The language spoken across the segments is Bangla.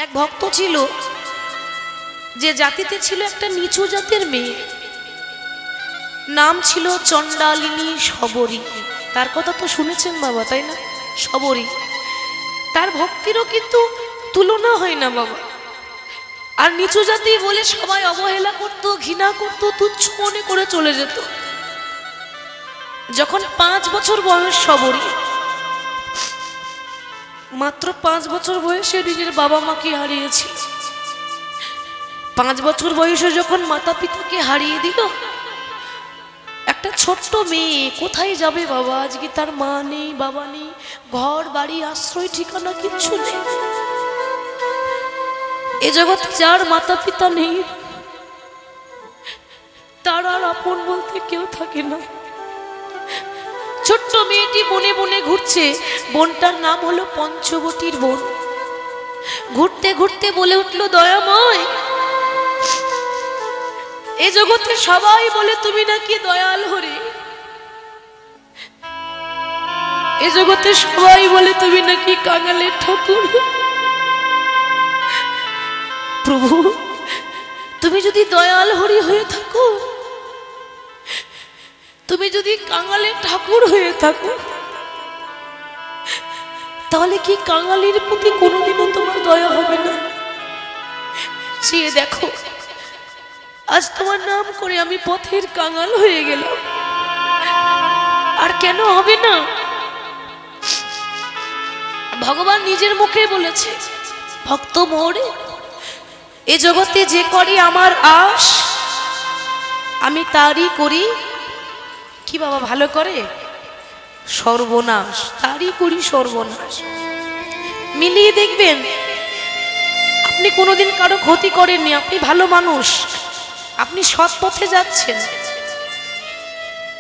এক ভক্ত ছিল যে জাতিতে ছিল একটা নিচু জাতের মেয়ে, নাম ছিল চণ্ডালিনী শবরী। তার কথা তো শুনেছেন বাবা, তাই না? শবরী। তার ভক্তিরও কিন্তু তুলনা হয় না বাবা। আর নিচু জাতি বলে সবাই অবহেলা করত, ঘৃণা করত, তুচ্ছ মনে করে চলে যেত। যখন 5 বছর বয়স শবরী, মাত্র 5 বছর বয়সে নিজের বাবা মাকে হারিয়েছিল। 5 বছর বয়সে যখন মাতা পিতাকে হারিয়ে দিল, একটা ছোট্ট মেয়ে কোথায় যাবে বাবা? আজকে তার মা নেই, বাবা নেই, ঘর বাড়ি আশ্রয় ঠিকানা কিচ্ছু নেই। এ জগৎ যার মাতা পিতা নেই, তার আর আপন বলতে কেউ থাকে না। ছোট্ট মেয়েটি বনে বনে ঘুরছে। বনটার নাম হলো পঞ্চবটির বন। ঘুরতে ঘুরতে বলে উঠল, দয়াময়, এ জগতে সবাই বলে তুমি নাকি দয়াল হরে, এ জগতে সবাই বলে তুমি নাকি কাঙালের ঠাকুর। প্রভু, তুমি যদি দয়াল হরি হয়ে থাকো, তুমি যদি কাঙালের ঠাকুর হয়ে থাকো, তাহলে কি কাঙালির প্রতি কোনোদিনও তোমার দয়া হবে না? চেয়ে দেখো, আজ তোমার নাম করে আমি পথের কাঙাল হয়ে গেলাম, আর কেন হবে না? ভগবান নিজের মুখে বলেছে, ভক্ত মোরে, এ জগতে যে করি আমার আশ, আমি তারই করি কি বাবা? ভালো করে সর্বনাশ, তারই করি সর্বনাশ। মিলিয়ে দেখবেন, আপনি কোনোদিন কারো ক্ষতি করেননি, আপনি ভালো মানুষ, আপনি সৎ পথে যাচ্ছেন।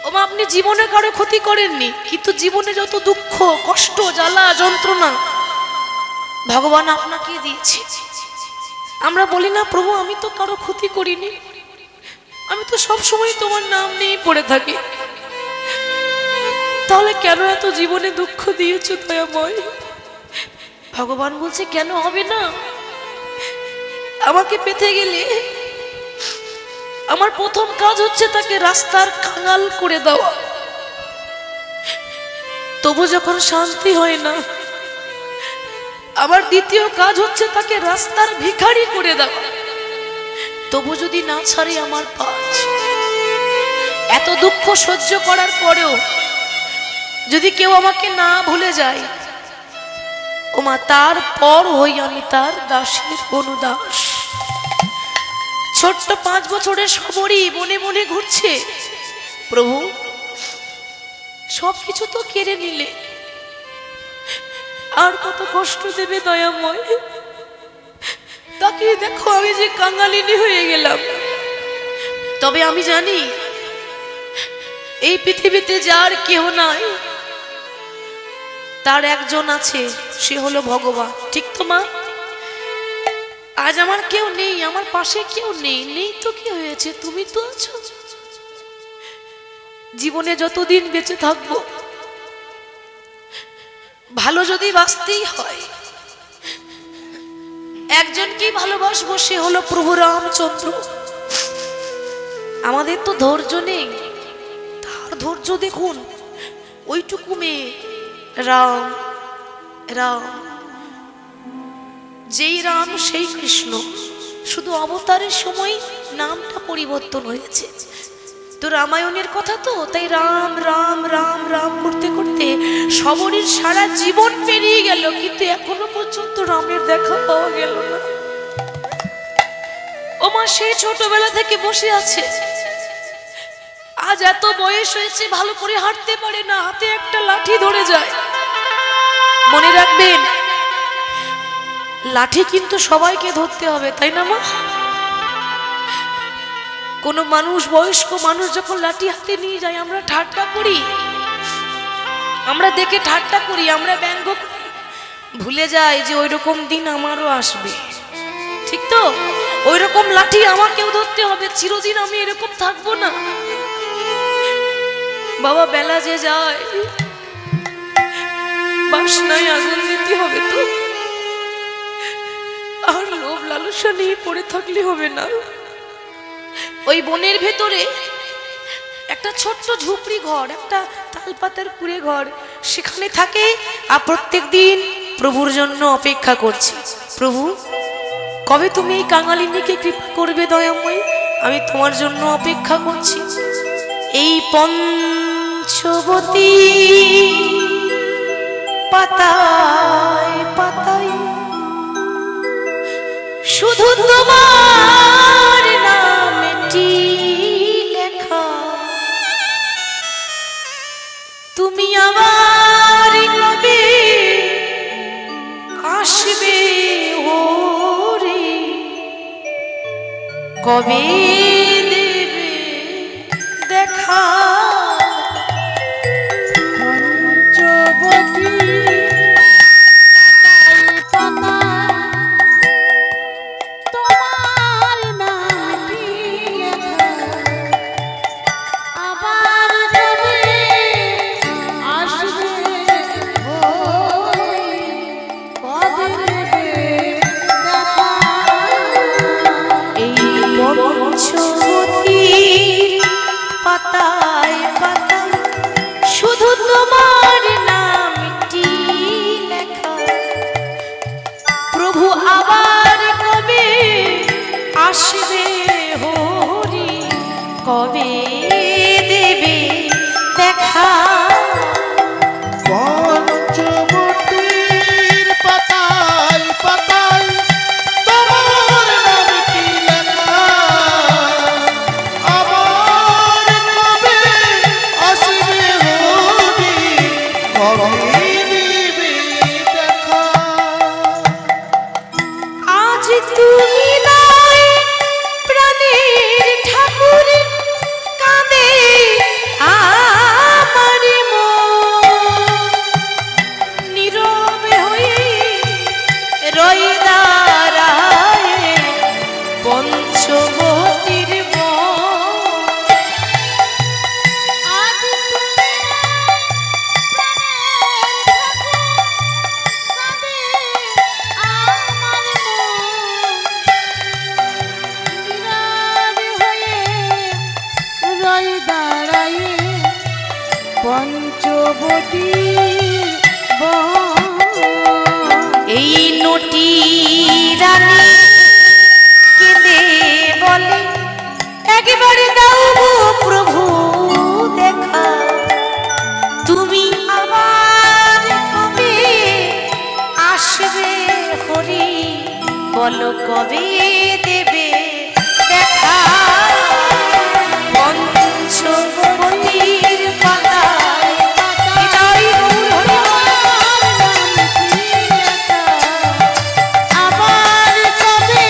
ওমা, আপনি জীবনে কারো ক্ষতি করেননি, কিন্তু জীবনে যত দুঃখ, কষ্ট, জ্বালা, যন্ত্রণা ভগবান আপনাকে দিয়েছে। আমরা বলি না, প্রভু আমি তো কারো ক্ষতি করিনি, আমি তো সব সময় তোমার নাম নিয়ে পড়ে থাকি। তাহলে কেন এত জীবনে দুঃখ দিয়েছো দয়াময়? ভগবান বলছে, কেন হবে না? আমাকে পেতে গেলে আমার প্রথম কাজ হচ্ছে তাকে রাস্তার কাঙাল করে দেওয়া। তবু যখন শান্তি হয় না, আমার দ্বিতীয় কাজ হচ্ছে তাকে রাস্তার ভিখারি করে দেওয়া। তবু যদি না ছাড়ে আমার পাঁচ। এত দুঃখ সহ্য করার পরেও যদি কেউ আমাকে না ভুলে যায়, ওমা, তারপর হই আমি তার দাসের অনুদাস। ছোট্ট 5 বছরের শবরী বনে বনে ঘুরছে। প্রভু, সবকিছু তো কেড়ে নিলে, আর কত কষ্ট দেবে দয়াময়? তাকিয়ে দেখো, আমি যে কাঙালিনী হয়ে গেলাম। তবে আমি জানি, এই পৃথিবীতে যার কেহ নাই, তার একজন আছে, সে হলো ভগবান। ঠিক তো মা? আজ আমার কেউ নেই, আমার পাশে কেউ নেই, নেই তো কি হয়েছে? তুমি তো আছো। জীবনে যতদিন বেঁচে থাকবো, ভালো যদি বাঁচতেই হয়, একজনকেই ভালোবাসবো, সে হলো প্রভু রামচন্দ্র। আমাদের তো ধৈর্য নেই, তার ধৈর্য দেখুন। ওইটুকু মেয়ে, রাম রাম, যেই রাম সেই কৃষ্ণ, শুধু অবতারের সময় নামটা পরিবর্তন হয়েছে। তো রামায়ণের কথা তো, তাই রাম রাম রাম রাম করতে করতে শবরীর সারা জীবন পেরিয়ে গেল, কিন্তু এখনো পর্যন্ত রামের দেখা পাওয়া গেল না। ওমা, সেই ছোটবেলা থেকে বসে আছে, আজ এত বয়স হয়েছে, ভালো করে হাঁটতে পারে না, হাতে একটা লাঠি ধরে যায়। মনে রাখবেন, লাঠি কিন্তু সবাইকে ধরতে হবে, তাই না মা? কোনো মানুষ, বয়স্ক মানুষ যখন লাঠি হাতে নিয়ে যায়, আমরা ঠাট্টা করি, আমরা দেখে ঠাট্টা করি, আমরা ব্যঙ্গ করি, ভুলে যাই যে ওই রকম দিন আমারও আসবে। ঠিক তো? ওই রকম লাঠি আমাকেও ধরতে হবে, চিরদিন আমি এরকম থাকবো না। বাবা, বেলা যে যায়, বাসনায় আগুন দিতে হবে তো। লালসা নিয়ে পড়ে থাকলে হবে না। ওই বনের ভেতরে একটা ছোট্ট ঝুপড়ি ঘর, একটা তালপাতার কুড়ে ঘর, সেখানে থাকে আর প্রত্যেক দিন প্রভুর জন্য অপেক্ষা করছি। প্রভু, কবে তুমি এই কাঙালিনীকে কৃপা করবে দয়াময়? আমি তোমার জন্য অপেক্ষা করছি। এই পঞ্চবতী পাতায় পাতায় শুধু তোমার নামটি লেখা। তুমি আমার কবে আসবে ওরে, কবে দেবে দেখা? পাতায় পাতায় শুধু তোমার নামটি লেখা। প্রভু আবার কবে আসবে হরি, কবে দেবে দেখা? পঞ্চবতীর পাতায় পাতায় তোমার নামটি লেখা। আবার কবে আসবে হরি, কবে দিবে দেখা? আজ তুমি নাই প্রাণের ঠাকুর, কাঁদে আমার মন। নীরবে হয়ে রয়ে দাঁড়ায় পঞ্চবতীর বন। আজ তুমি পঞ্চবতী এই নটি রানী কেঁদে বলে, একবারে দাও গো প্রভু দেখা। তুমি আবার কবে আসবে হরি, বলো কবে দেবে দেখা? পঞ্চবতীর পাতায় পাতায় আবার কবে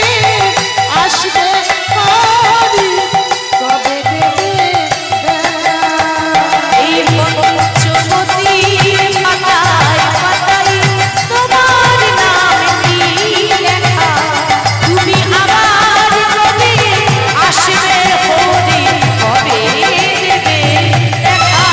আসবে হরি, কবে দেবে দেখা? এই পঞ্চবতীর পাতায় পাতায় তোমার নামটি লেখা। তুমি আবার কবে আসবে হরি, কবে দেবে দেখা?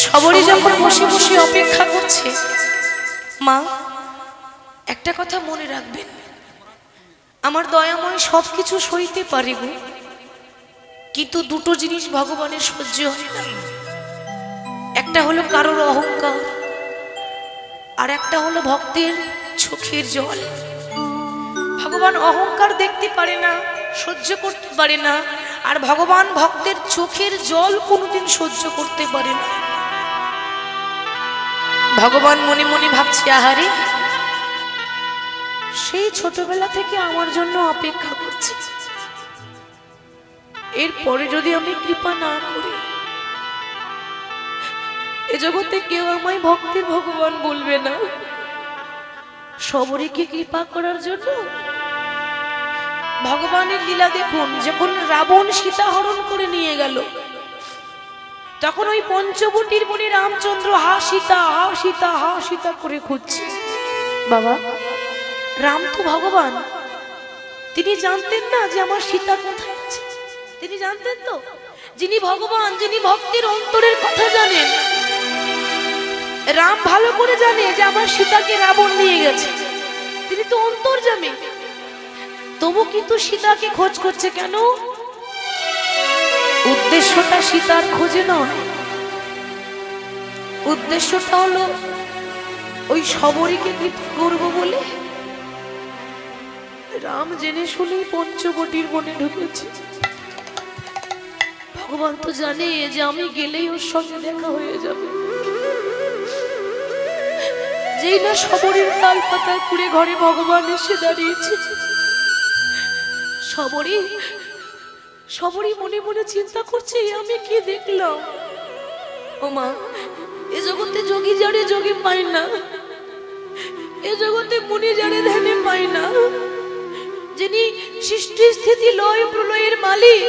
সবরই যখন বসে বসে অপেক্ষা করছে, মা একটা কথা মনে রাখবেন, আমার দয়াময় সবকিছু সইতে পারে গো, কিন্তু দুটো জিনিস ভগবানের সহ্য হয় না। একটা হলো কারোর অহংকার, আর একটা হলো ভক্তের চোখের জল। ভগবান অহংকার দেখতে পারে না, সহ্য করতে পারে না, আর ভগবান ভক্তের চোখের জল কোনোদিন সহ্য করতে পারে না। ভগবান মনে মনে ভাবছে, আহারে সেই ছোটবেলা থেকে আমার জন্য অপেক্ষা করছে, এরপরে যদি আমি কৃপা না করি, এ জগতে কেউ আমায় ভক্তের ভগবান বলবে না। সবরীকে কৃপা করার জন্য ভগবানের লীলা দেখুন, যখন রাবণ সীতা হরণ করে নিয়ে গেল, তখন ওই পঞ্চবটির বনে রামচন্দ্র হা সীতা হা সীতা হা সীতা করে খুঁজছে। বাবা রাম তো ভগবান, তিনি জানতেন না যে আমার সীতা কোথায় আছে? তিনি জানতেন তো, যিনি ভগবান, যিনি ভক্তের অন্তরের কথা জানেন, রাম ভালো করে জানে যে আমার সীতাকে রাবণ নিয়ে গেছে। তিনি তো অন্তর্যামী, তবু কিন্তু সীতাকে খোঁজ করছে কেন? উদ্দেশ্যটা সীতার খোঁজে নয়, উদ্দেশ্যটা হলো ওই শবরীকে কৃপা করবো বলে। রাম জেনে শুনেই পঞ্চবটির বনে ঢুকেছে। ভগবান তো জানে যে আমি গেলেই ওর সঙ্গে দেখা হয়ে যাবে। যেই না শবরীর তাল পাতা কুড়ে ঘরে ভগবান এসে দাঁড়িয়েছে, শবরী মনে মনে চিন্তা করছে, আমি কি দেখলাম? ও মা, এ জগতে যোগী যারে যোগী পায় না, এ জগতে মুনি যারে ধ্যানে পায় না, যিনি সৃষ্টি স্থিতি লয় প্রলয়ের মালিক,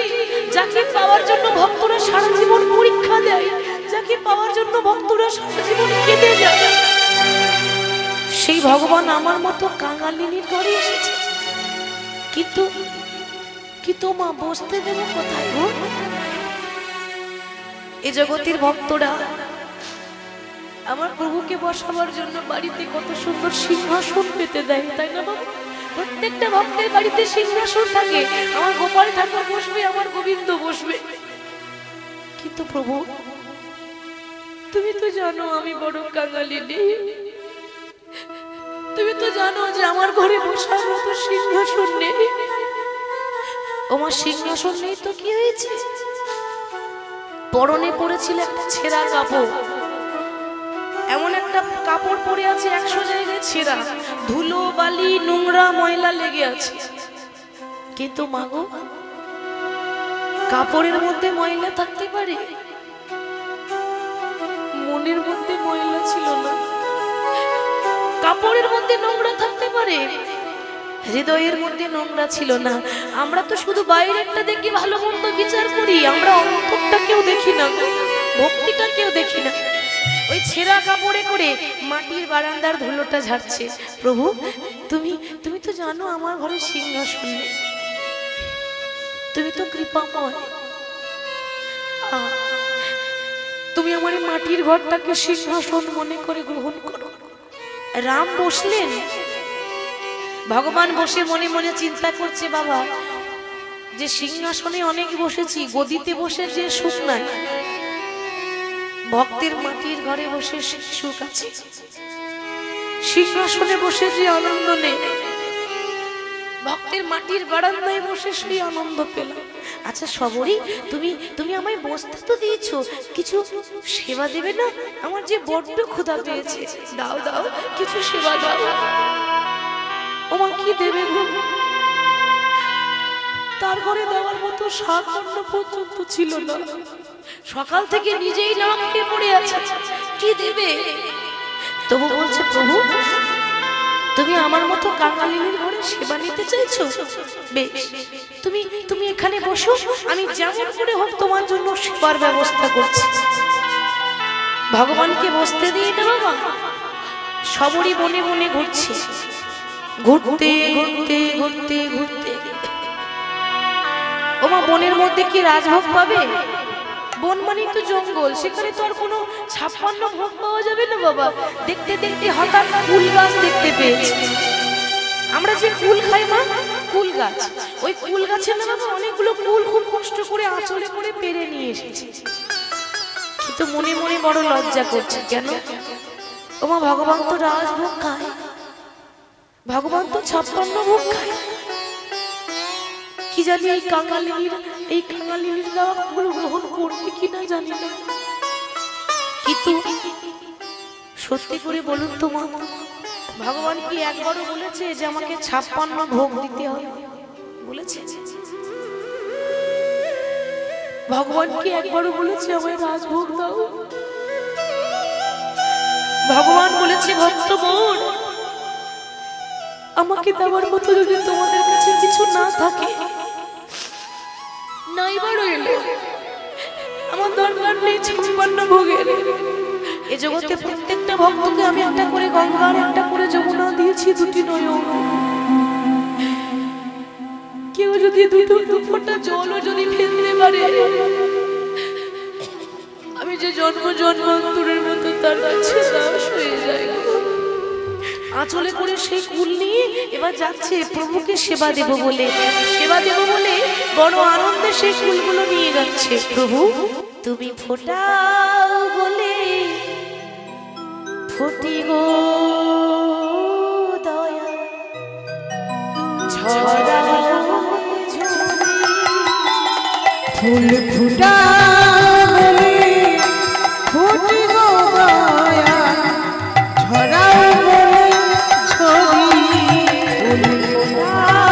যাকে পাওয়ার জন্য ভক্তরা সারা জীবন পরীক্ষা দেয়, যাকে পাওয়ার জন্য ভক্তরা সারা জীবন কেঁদে যায়, সেই ভগবান আমার মতো কাঙালিনীর ঘরে এসেছে। কিন্তু মা, বসতে দেব কোথায় গো? এ জগতের ভক্তরা আমার প্রভুকে বসাবার জন্য বাড়িতে কত সুন্দর সিংহাসন পেতে দেয়, তাই না বাবা? প্রত্যেকটা ভক্তের বাড়িতে সিংহাসন থাকে, আমার গোপাল ঠাকুর বসবে, আমার গোবিন্দ বসবে। কিন্তু প্রভু, তুমি তো জানো আমি বড় কাঙালিনী, তুমি তো জানো যে আমার ঘরে বসার মতো সিংহাসন নেই। আমার সিংহাসন নেই তো কি হয়েছে? পরনে পড়েছিল একটা ছেঁড়া কাপড়, এমন একটা কাপড় পরে আছে 100 জায়গায় ছেঁড়া, ধুলো বালি নোংরা ময়লা লেগে আছে। কিন্তু মাগো, কাপড়ের মধ্যে ময়লা থাকতে পারে, মনের মধ্যে ময়লা ছিল না। কাপড়ের মধ্যে নোংরা থাকতে পারে, হৃদয়ের মধ্যে নোংরা ছিল না। আমরা তো শুধু বাইরেরটা দেখি, ভালো মন্দ বিচার করি, আমরা অন্তরটা কেউ দেখি না, ভক্তিটা কেউ দেখি না। ওই ছেঁড়া কাপড়ে করে মাটির বারান্দার ধুলোটা ঝাড়ছে। প্রভু, তুমি তো জানো আমার ঘরে সিংহাসন নেই, তুমি তো কৃপাময়, তুমি আমার মাটির ঘরটাকে সিংহাসন মনে করে গ্রহণ করো। রাম বসলেন, ভগবান বসে মনে মনে চিন্তা করছে, বাবা যে সিংহাসনে অনেক বসেছি, গদিতে বসে যে সুখ নাই, ভক্তের মাটির ঘরে বসে সুখ আছে, সিংহাসনে বসে যে আনন্দ নেই, ভক্তের মাটির বারান্দায় বসে সেই আনন্দ পেলাম। আচ্ছা শবরী, তুমি আমায় বসতে তো দিয়েছো, কিছু সেবা দেবে না? আমার যে বড্ড ক্ষুধা পেয়েছে, দাও দাও, কিছু সেবা দাও। ওমা, কি দেবে গো? তার ঘরে দেওয়ার মতো সামান্য পর্যন্ত ছিল না, সকাল থেকে নিজেই না খেয়ে পড়ে আছে, কি দেবে? তবু বলছে, প্রভু তুমি আমার মতো কাঙালিনীর ঘরে সেবা নিতে চাইছো, বেশ, তুমি এখানে বসো, আমি যেমন করে হোক তোমার জন্য সেবার ব্যবস্থা করছি। ভগবানকে বসতে দিয়ে না বাবা, শবরী বনে বনে ঘুরছে, ঘুরতে ঘুরতে ঘুরতে ঘুরতে, ওমা বনের মধ্যে কি রাজভোগ পাবে? বন মানে তো জঙ্গল, সেখানে তো আর কোনো 56 ভোগ পাওয়া যাবে না বাবা। দেখতে দেখতে হঠাৎ কুল গাছ দেখতে পেয়েছি। আমরা যে কুল খাই মা, কুল গাছ, ওই কুল গাছের না বাবা অনেকগুলো কুল খুব কষ্ট করে আঁচলে করে পেরে নিয়ে এসেছি। কিন্তু মনে মনে বড় লজ্জা করছে, কেন? ওমা ভগবান তো রাজভোগ খায়, ভগবান তো 56 ভোগ খায়, কি জানি এই কাঙালিনীর দেওয়াগুলো গ্রহণ করবে কিনা জানি না। কিন্তু সত্যি করে বলুন তো মা, ভগবান কি একবারও বলেছে যে আমাকে 56 ভোগ দিতে হবে? বলেছে? ভগবান কি একবারও বলেছে আমায় রাজভোগ দাও? ভগবান বলেছে, ভক্ত বোন, আমাকে দেওয়ার মতো যদি তোমাদের কাছে কিছু না থাকে, নাইবারও এলো, আমার দরকার নেই 56 ভোগের, এ জগতে প্রত্যেকটা ভক্তকে আমি একটা করে গঙ্গা আর একটা করে যমুনা দিয়েছি, দুটি নয়ন। কেউ যদি দু ফোঁটা জলও যদি ফেলতে পারে, আমি যে জন্ম জন্মান্তরের মতো তার কাছে দাস হয়ে যায়। আঁচলে করে সেই কুল নিয়ে এবার যাচ্ছে প্রভুকে সেবা দেব বলে, বড় আনন্দে সেই কুলগুলো নিয়ে যাচ্ছে। প্রভু তুমি ফোটাও বলে ফোটি গো দয়া, ঝরাও ফুল ফুটা বলে ফুটি গো দয়া, ঝরাও বলে ছবি। ফুল ফুটা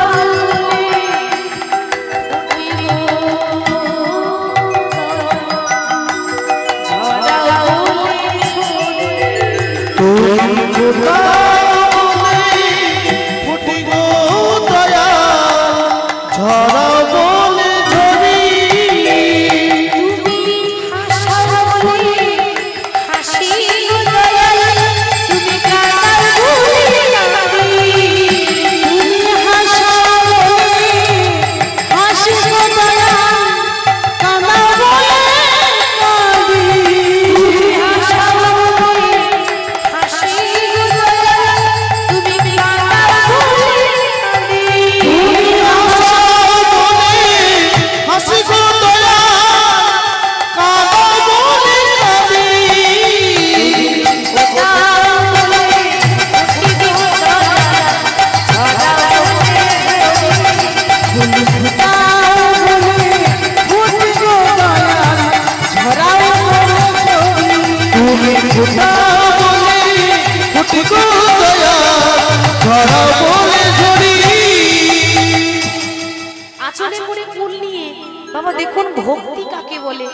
আঁচলে করে কুল নিয়ে। বাবা দেখুন ভক্তি কাকে বলে।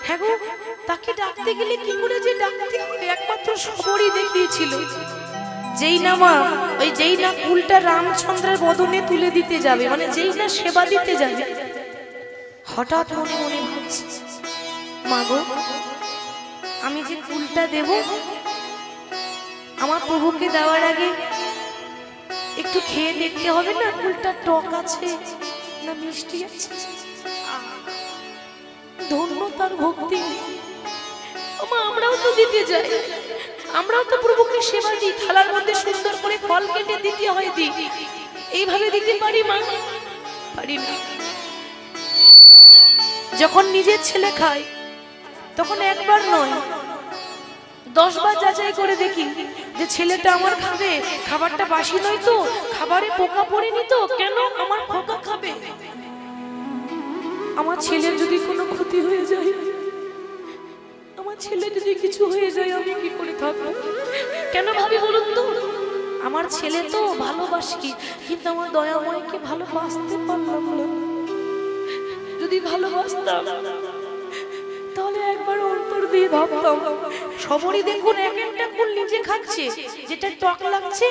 হ্যাঁ গো, তাকে ডাকতে গেলে কি করে যে ডাকতে হবে একমাত্র সবরই দেখিয়েছিল। যেই না মা, ওই যেই না কুলটা রামচন্দ্রের বদনে তুলে দিতে যাবে, মানে যেই না সেবা দিতে যাবে, হঠাৎ মনে মনে ভাবছে মা গো, আমি যে কুলটা দেব আমার প্রভুকে দেওয়ার আগে একটু খেয়ে দেখতে হবে না, কুলটা টক আছে না মিষ্টি আছে। ধন্য তার ভক্তি। আমরাও তো দিতে যাই, আমরাও তো প্রভুকে সেবা দিই, থালার মধ্যে সুন্দর করে ফল কেটে দিতে হয়, দিই। এইভাবে দিতে পারি মা? পারি না। যখন নিজের ছেলে খায় তখন একবার নয় 10 বার যাচাই করে দেখি যে ছেলেটা আমার খাবে, খাবারটা বাসি নয় তো, খাবারে পোকা পড়েনি তো, কেন আমার খোকা খাবে। আমার ছেলের যদি কোনো ক্ষতি হয়ে যায়, আমার ছেলে যদি কিছু হয়ে যায়, আমি কি করে থাকবো? কেন ভাবি বলুন তো? আমার ছেলে তো ভালোবাসি, কিন্তু আমার দয়াময়কে ভালোবাসতে পারলাম না। যদি ভালোবাসতাম তাহলে একবার অন্তর দিয়ে ভাবতাম। সবরই দেখুন এক একটা ফুল নিজে খাচ্ছে, যেটা টক লাগছে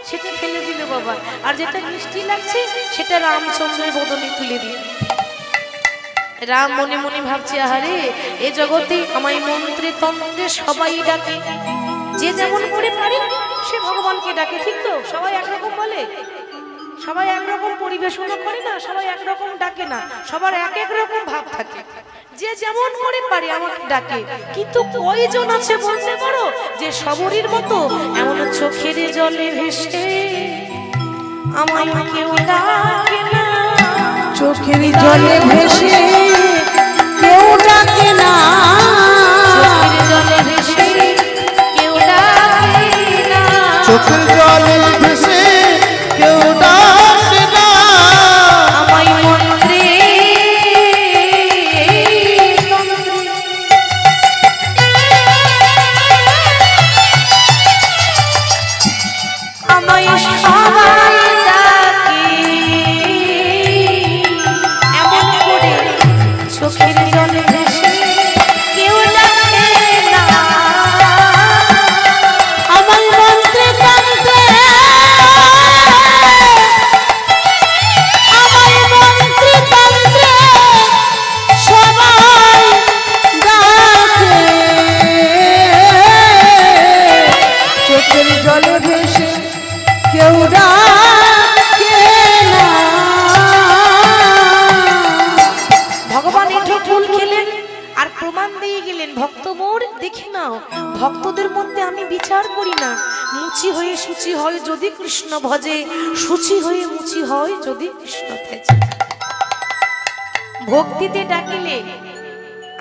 সেটা ফেলে দিল বাবা, আর যেটা মিষ্টি লাগছে সেটা রামচন্দ্রের বদনে তুলে দিয়ে। রাম মনে মনে ভাবছে, আহারে এ জগতে আমায় মন্ত্রে তন্ত্রে সবাই ডাকে, যে যেমন করে পারে সে ভগবানকে ডাকে। ঠিক তো? সবাই একরকম বলে, সবাই একরকম পরিবেশনা করে না, সবাই একরকম ডাকে না, সবার এক এক রকম ভাব থাকে। যে যেমন করে পারে আমাকে ডাকে, কিন্তু কয়জন আছে বলতে পারো যে সবরীর মতো এমন চোখের জলে ভেসে আমায় কেউ ডাকে না? চোখের জলে ভেসে কেউ ডাকে না, চোখের জলে ভেসে কেউ ডাকে না, চোখের জলে ভেসে কেউ ডাকে না, আমায় মন্ত্রে আমায় সবাই ডাকে। এমন করে আর প্রমাণ দিয়ে গেলেন ভক্ত মোর দেখে নাও, ভক্তদের মধ্যে আমি বিচার করি না। মুচি হয়ে সূচি হয় যদি কৃষ্ণ ভজে, সূচি হয়ে মুচি হয় যদি কৃষ্ণ তেজে। ভক্তিতে ডাকিলে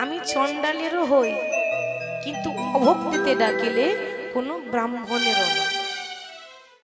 আমি চণ্ডালেরও হই, কিন্তু অভক্তিতে ডাকিলে কোনো ব্রাহ্মণেরও নয়।